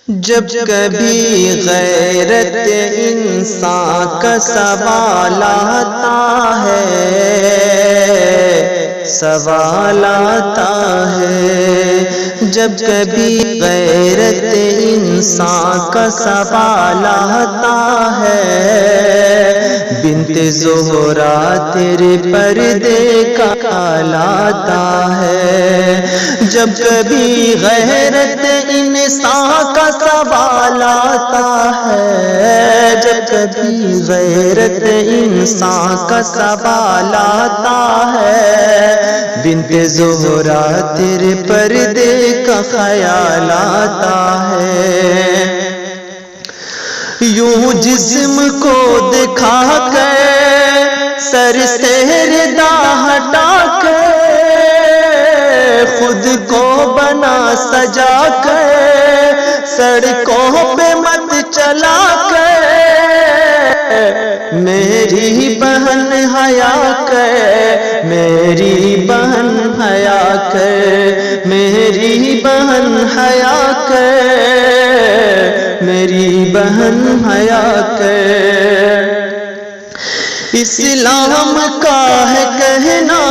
جب کبھی غیرت انسان کا سوال آتا ہے، سوال آتا ہے، جب کبھی غیرت انسان کا سوال آتا ہے، بنت زہرا تیرے پردے کا خیال آتا ہے۔ جب کبھی غیرت انسان کا سوال آتا ہے، جب کبھی غیرت انسان کا سوال آتا ہے، بنت زہرا تیرے پردے کا خیال آتا ہے۔ یوں جسم کو دکھا کر سر سے ردا ہٹا کر، خود کو بنا سجا کر سڑکوں پہ مت چلا کر، میری بہن حیا کر، میری بہن حیا کر، میری بہن حیا کر، میری بہن حیا کر۔ اسلام کا ہے کہنا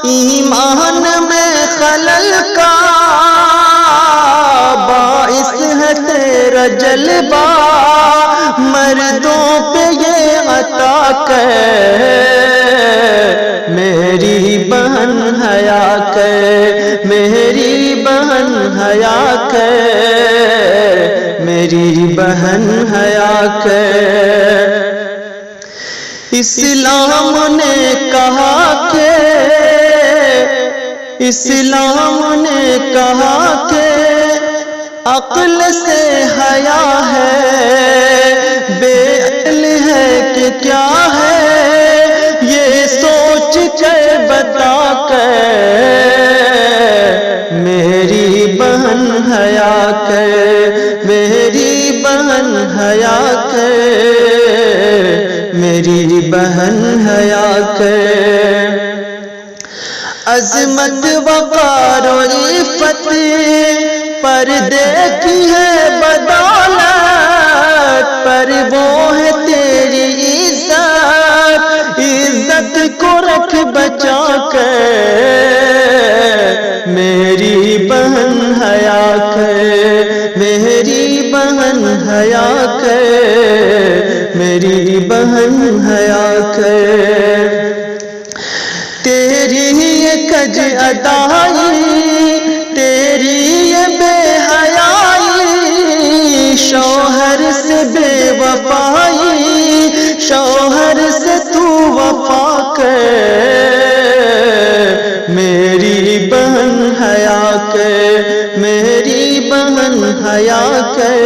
ایمان میں خلل کا، باعث ہے تیرا جلوہ مردوں پہ یہ عطا کر، میری بہن حیا کر، میری بہن حیا کر، میری بہن حیا کر۔ اسلام نے کہا کہ، اسلام نے کہا کہ عقل سے حیا ہے، بے عقل ہے کہ کیا ہے، یہ سوچ کر بتا کر، میری بہن حیا کر، میری بہن حیا کر، میری بہن حیا کر۔ عظمت وقار و عفت پردے کی ہے بدولت، پر وہ ہے تیری عزت، عزت کو رکھ بچا کر، میری بہن حیا کر، میری بہن حیا کر، میری بہن حیا کر۔ تیری یہ کج ادائی، تیری یہ بے حیائی، شوہر سے بے وفائی، شوہر سے تو وفا کر، میری بہن حیا کر، میری بہن حیا کر،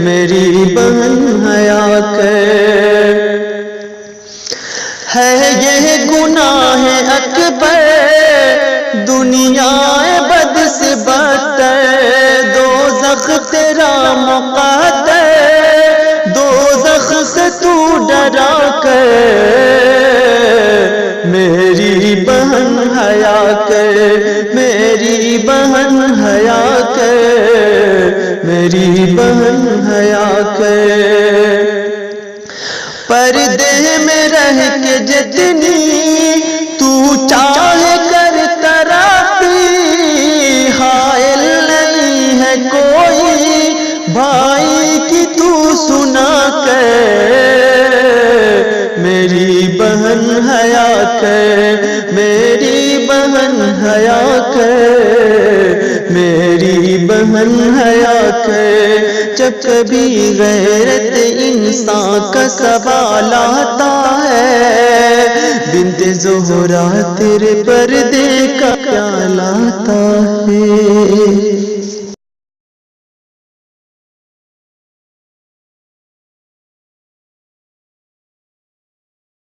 میری بہن حیا کر۔ ہے یہ گناہ اکبر دنیا بد سے بدتر، دوزخ تیرا مقدر، دوزخ سے تو ڈرا کر، میری بہن حیا کر، میری بہن حیا کر، میری بہن حیا کر۔ پردے میں رہ کے جتنی تو چاہے کر ترقی، حائل نہیں ہے کوئی بھائی کی تو سنا کر، میری بہن حیا کر، میری بہن حیا کر، میری بہن حیا کر۔ جب کبھی غیرت انسان کا سوال آتا ہے، بنت زہرا تیرے پردے کا خیال آتا ہے۔